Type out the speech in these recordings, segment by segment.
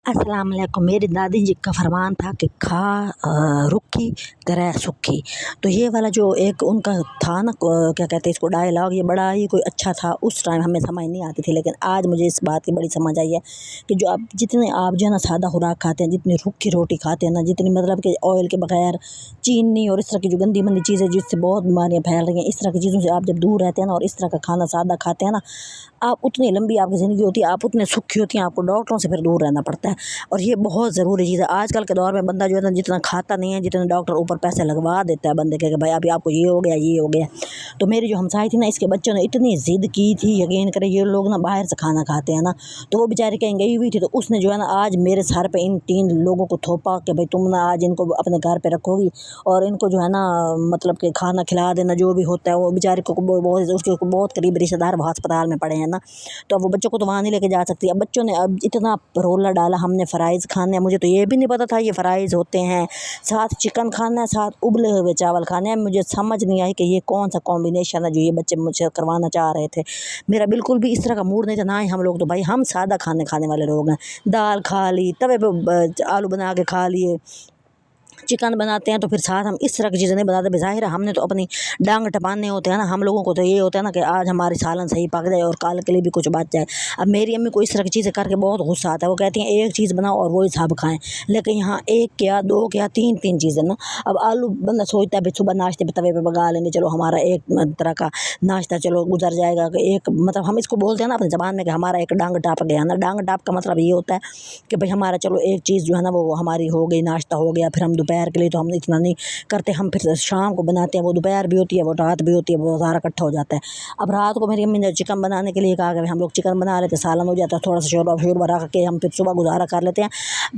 अस्सलाम वालेकुम। मेरी दादी जी का फरमान था कि खा रुखी तरह सुखी। तो ये वाला जो एक उनका था ना, क्या कहते हैं इसको, डायलॉग, ये बड़ा ही कोई अच्छा था। उस टाइम हमें समझ नहीं आती थी, लेकिन आज मुझे इस बात की बड़ी समझ आई है कि जो आप जितने आप जो है ना सादा खुराक खाते हैं, जितनी रुखी रोटी खाते हैं ना, जितनी मतलब कि ऑयल के बगैर, चीनी और इस तरह की जो गंदी मंदी चीज़ें जिससे बहुत बीमारियाँ फैल रही हैं, इस तरह की चीज़ों से आप जब दूर रहते हैं ना और इस तरह का खाना सादा खाते हैं ना, आप उतनी लंबी आपकी ज़िंदगी होती है, आप उतने सुखी होती हैं। आपको डॉक्टरों से फिर दूर रहना पड़ता है और ये बहुत ज़रूरी चीज़ है। आजकल के दौर में बंदा जो है ना जितना खाता नहीं है, जितने डॉक्टर ऊपर पैसे लगवा देता है बंदे के, भाई अभी आपको ये हो गया, ये हो गया। तो मेरी जो हमसाई थी ना, इसके बच्चों ने इतनी ज़िद की थी, यकीन करें, ये लोग ना बाहर से खाना खाते हैं ना, तो वो बेचारी कहीं गई हुई थी, तो उसने जो है ना आज मेरे सर पे इन 3 लोगों को थोपा कि भाई तुम ना आज इनको अपने घर पे रखोगी और इनको जो है ना मतलब कि खाना खिला देना, जो भी होता है। वो बेचारी को बहुत, उसके बहुत करीब रिश्तेदार वो अस्पताल में पड़े हैं ना, तो अब वो बच्चों को तो वहाँ नहीं लेके जा सकती। अब बच्चों ने अब इतना रोला डाला, हमने फ़राइज़ खाने हैं, मुझे तो ये भी नहीं पता था ये फ़राइज़ होते हैं, साथ चिकन खाना है, साथ उबले हुए चावल खाने हैं। मुझे समझ नहीं आई कि ये कौन सा कॉम्बिनेशन है जो ये बच्चे मुझसे करवाना चाह रहे थे। मेरा बिल्कुल भी इस तरह का मूड नहीं था, ना ही हम लोग, तो भाई हम सादा खाने वाले लोग हैं। दाल खा ली, तवे पे आलू बना के खा लिए, चिकन बनाते हैं तो फिर साथ हम इस तरह की चीज़ें नहीं बनाते। ज़ाहिर है हमने तो अपनी डांग टपाने होते हैं ना, हम लोगों को तो ये होता है ना कि आज हमारी सालन सही पक जाए और कल के लिए भी कुछ बच जाए। अब मेरी अम्मी को इस तरह की चीज़ें करके बहुत गुस्सा आता है। वो कहती हैं एक चीज़ बनाओ और वही सब खाएं, लेकिन यहाँ एक क्या, दो क्या, तीन तीन चीज़ें ना। अब आलू बंदा सोचता है सुबह नाश्ते पे तवे पे पका लेंगे, चलो हमारा एक तरह का नाश्ता चलो गुजर जाएगा। एक मतलब हम इसको बोलते हैं ना अपनी ज़बान में कि हमारा एक डांग टाप गया ना। डांग टाप का मतलब ये होता है कि भाई हमारा चलो एक चीज़ जो है ना वो हमारी हो गई, नाश्ता हो गया। फिर हम दोपहर के लिए तो हम इतना नहीं करते, हम फिर शाम को बनाते हैं, वो दोपहर भी होती है, वो रात भी होती है, वो सारा इकट्ठा हो जाता है। अब रात को मेरी अम्मी ने चिकन बनाने के लिए कहा कि हम लोग चिकन बना लेते, सालन हो जाता है, थोड़ा सा शोरबा शोरबा रख के हम फिर सुबह गुजारा कर लेते हैं।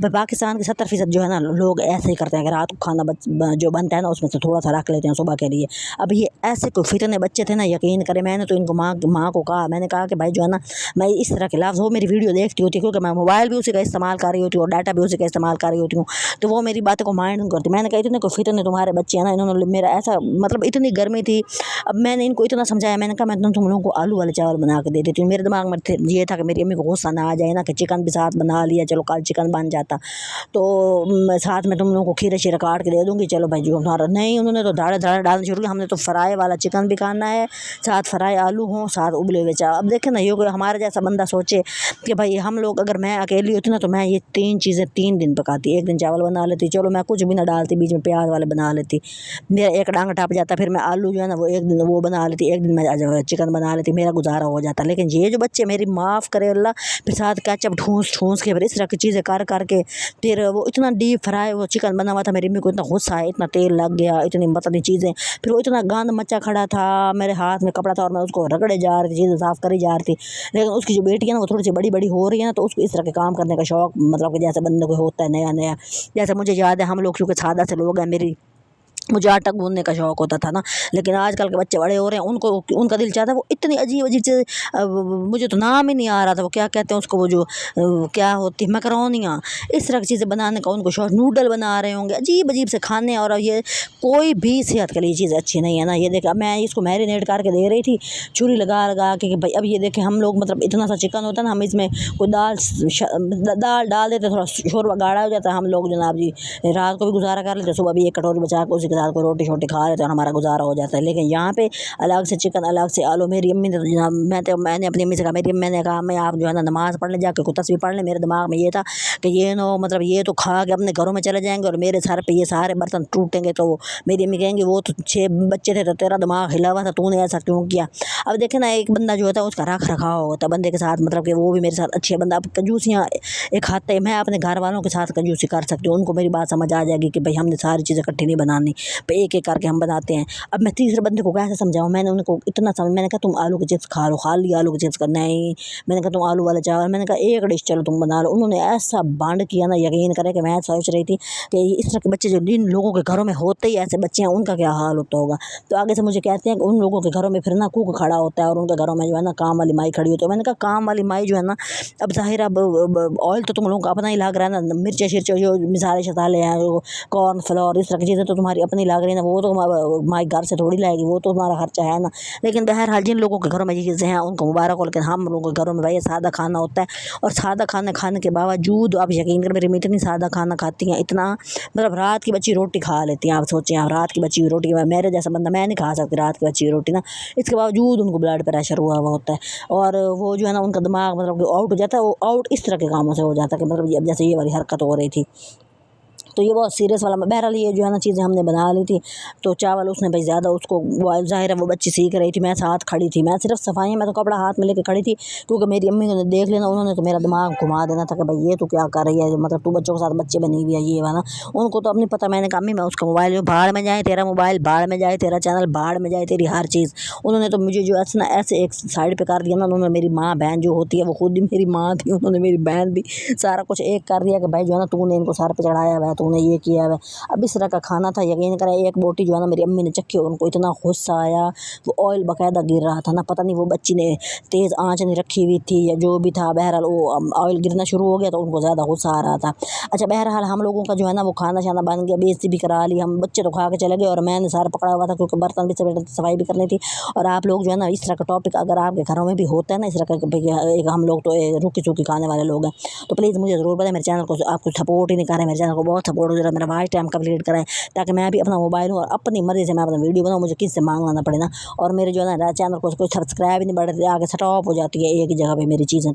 पाकिस्तान के 70% जो है ना लोग ऐसे ही करते हैं कि रात को खाना जो बनता है ना उसमें से थोड़ा सा रख लेते हैं सुबह के लिए। अब ये ऐसे कोई फितने बच्चे थे ना, यकीन करें, मैंने तो इनको माँ को कहा, मैंने कहा कि भाई जो है ना मैं इस तरह के लफ्ज़, वो मेरी वीडियो देखती होती है क्योंकि मैं मोबाइल भी उसी का इस्तेमाल कर रही होती हूँ और डाटा भी उसी का इस्तेमाल कर रही होती हूँ, तो वो मेरी बातों को माइंड नहीं करती। मैंने कहा इतने को फितने तुम्हारे बच्चे हैं ना, इन्होंने मेरा ऐसा मतलब, इतनी गर्मी थी। अब मैंने इनको इतना समझाया, मैंने कहा मैं तुम लोगों को आलू वाले चावल बना के दे देती हूँ। मेरे दिमाग में ये था कि मेरी अम्मी को गुस्सा ना आ जाए ना कि चिकन भी साथ बना लिया, चलो कल चिकन बन जाता तो साथ में तुम लोगों को खीरे शीरे काट के दे दूँगी, चलो भाई जो हमारा। नहीं, उन्होंने तो धाड़े धाड़े डालना शुरू किया। हमने तो फ्राई वाला चिकन भी खाना है, साथ फ्राई आलू हों, साथ उबले हुए चावल। अब देखें ना, ये कोई हमारे जैसा बंदा सोचे कि भाई हम लोग, अगर मैं अकेली होती ना तो मैं ये 3 चीज़ें 3 दिन पकाती। एक दिन चावल बना लेती, चलो मैं कुछ भी ना डालती, बीच में प्याज वाले बना लेती, मेरा एक डांग टप जाता। फिर मैं आलू जो है ना वो एक दिन वो बना लेती, एक दिन मैं चिकन बना लेती, मेरा गुजारा हो जाता। लेकिन ये जो बच्चे, मेरी माफ़ करे अल्लाह, फिर साथ केचप ठूस के फिर इस तरह की चीज़ें कर के फिर वो इतना डीप फ्राई वो चिकन बना हुआ था। मेरी अम्मी को इतना गुस्सा आया, इतना तेल लग गया, इतनी पता नहीं चीज़ें, फिर वो इतना गंद मचा खड़ा था, मेरे हाथ में कपड़ा था और मैं उसको रगड़े जा रही थी, चीज़ें साफ़ करी जा रही थी। लेकिन उसकी जो बेटी है ना वो थोड़ी सी बड़ी बड़ी हो रही है ना, तो उसको इस तरह के काम करने का शौक, मतलब कि जैसे बंदे को होता है नया नया। जैसे मुझे याद है, हम लोग क्योंकि सादा से लोग हैं, मुझे आटा गूँधने का शौक़ होता था ना, लेकिन आजकल के बच्चे बड़े हो रहे हैं, उनको उनका दिल चाहता है वो इतनी अजीब अजीब चीज़, मुझे तो नाम ही नहीं आ रहा था, वो क्या कहते हैं उसको, वो जो क्या होती है, मैकरोनियाँ, इस तरह की चीज़ें बनाने का उनको शौक़। नूडल बना रहे होंगे, अजीब अजीब से खाने, और ये कोई भी सेहत के लिए चीज़ अच्छी नहीं है ना। ये देखा, मैं इसको मैरिनेट करके दे रही थी, छुरी लगा के कि भाई अब ये देखें, हम लोग मतलब इतना सा चिकन होता है ना, हम इसमें कोई दाल डाल देते, थोड़ा शोरबा गाढ़ा हो जाता है, हम लोग जनाब जी रात को भी गुजारा कर लेते, सुबह भी एक कटोरी बचा के उसी के साथ कोई रोटी शोटी खा लेते हैं और हमारा गुजारा हो जाता है। लेकिन यहाँ पे अलग से चिकन, अलग से आलू। मेरी अम्मी ने तो जनाब, मैंने अपनी अम्मी से कहा, मेरी अम्मी ने कहा मैं आप जो है ना नमाज़ पढ़ने जाके कोई तस्वीर पढ़ लें। मेरे दिमाग में ये था कि ये नो मतलब ये तो खा के अपने घरों में चले जाएंगे और मेरे सर पे ये सारे बर्तन टूटेंगे, तो मेरी अम्मी कहेंगे वो तो 6 बच्चे थे तो तेरा दिमाग हिला हुआ था, तूने ऐसा क्यों किया। अब देखे ना, एक बंदा जो होता है उसका रख रखाव होता है बंदे के साथ, मतलब कि वो भी मेरे साथ अच्छे बंदा। अब कंजूसियाँ एक हाथ है, मैं अपने घर वालों के साथ कंजूसी कर सकती हूँ, उनको मेरी बात समझ आ जाएगी कि भाई हमने सारी चीज़ें इकट्ठी नहीं बनानी, एक एक करके हम बनाते हैं। अब मैं तीसरे बंदे को कैसे समझाऊँ, मैंने उनको इतना मैंने कहा तुम आलू के चिप्स खा लो, खा लिया आलू के चिप्स का, नहीं मैंने कहा तुम आलू वाला चावल, मैंने कहा एक डिश चलो तुम बना लो। उन्होंने ऐसा बांड किया ना, यकीन करें कि मैं सोच रही थी कि इस तरह के बच्चे जो जिन लोगों के घरों में होते ही ऐसे बच्चे हैं उनका क्या हाल होता होगा। तो आगे से मुझे कहते हैं कि उन लोगों के घरों में फिर ना कुक खड़ा होता है और उनके घरों में जो है ना काम वाली माई खड़ी होती है। मैंने कहा काम वाली माई जो है ना, अब ज़ाहिर अब ऑयल तो तुम लोगों को अपना ही लग रहा है ना, मिर्चे शिर्चे जो मिसाले शसाले हैं, कॉर्न फ्लोर, इस तरह की चीज़ें तो तुम्हारी अपनी जितनी लग रही है ना वो तो हमारे घर से थोड़ी लाएगी, वो तो हमारा खर्चा है ना। लेकिन बहरहाल जिन लोगों के घरों में ये चीज़ें हैं उनको मुबारक हो, लेकिन हम लोगों के घरों में भाई सादा खाना होता है। और सादा खाना खाने के बावजूद आप यकीन करें मेरी अम्मी इतनी सादा खाना खाती हैं, इतना मतलब रात की बची रोटी खा लेती हैं। आप सोचें, आप रात की बची हुई रोटी, मेरे जैसा बंदा मैं नहीं खा सकती रात की बची हुई रोटी ना। इसके बावजूद उनको ब्लड प्रेशर हुआ हुआ होता है, और वो जो है ना उनका दिमाग मतलब कि आउट हो जाता है। वो आउट इस तरह के कामों से हो जाता है कि मतलब जैसे ये वाली हरकत हो रही थी। तो ये बहुत सीरियस वाला, बहरहाल ये जो है ना चीज़ें हमने बना ली थी। तो चावल उसने भाई ज़्यादा उसको, वो ज़ाहिर है वो बच्ची सीख रही थी, मैं साथ खड़ी थी, मैं सिर्फ सफाई में तो कपड़ा हाथ में लेके खड़ी थी, क्योंकि मेरी अम्मी ने देख लेना, उन्होंने तो मेरा दिमाग घुमा देना था कि भाई ये तो क्या कर रही है, मतलब तू बच्चों के साथ बच्चे बनी हुई है ये वाला। उनको तो अपनी पता, मैंने कहा अम्मी मैं उसका मोबाइल बाढ़ में जाए, तेरा मोबाइल बाढ़ में जाए, तेरा चैनल बाढ़ में जाए, तेरी हर चीज़। उन्होंने तो मुझे जो ऐसे ना ऐसे एक साइड पर कर दिया ना, उन्होंने मेरी माँ बहन जो होती है वो खुद ही मेरी माँ थी, उन्होंने मेरी बहन भी सारा कुछ एक कर दिया कि भाई जो है ना तूने इनको सर पे चढ़ाया हुआ है, तूने ये किया है। अब इस तरह का खाना था, यकीन करें एक बोटी जो है ना मेरी अम्मी ने चखी और उनको इतना गुस्सा आया, वो ऑयल बाकायदा गिर रहा था ना, पता नहीं वो बच्ची ने तेज़ आंच नहीं रखी हुई थी या जो भी था, बहरहाल वो ऑयल गिरना शुरू हो गया तो उनको ज़्यादा गुस्सा आ रहा था। अच्छा बहरहाल हम लोगों का जो है ना वो खाना शाना बन गया, बेइज्जती भी करा ली, हम बच्चे तो खा के चले गए और मैंने सारा पकड़ा हुआ था क्योंकि बर्तन भी सफाई भी करनी थी। और आप लोग जो है ना इस तरह का टॉपिक अगर आपके घरों में भी होता है ना, इस तरह का एक हम लोग तो रूखी सूखी खाने वाले लोग हैं, तो प्लीज़ मुझे ज़रूर बताएं। मेरे चैनल को आपको सपोर्ट ही नहीं कर रहे, मेरे चैनल को बहुत सपोर्ट हो, जरा मेरा वाइट टाइम कंप्लीट कराएं ताकि मैं भी अपना मोबाइल हूँ और अपनी मर्ज़ी से मैं अपना वीडियो बनाऊँ, मुझे किसी से मांगना ना पड़े ना। और मेरे जो है ना चैनल को कोई सब्सक्राइब ही नहीं बढ़ रही, आगे स्टॉप हो जाती है एक ही जगह पे मेरी चीज़ें।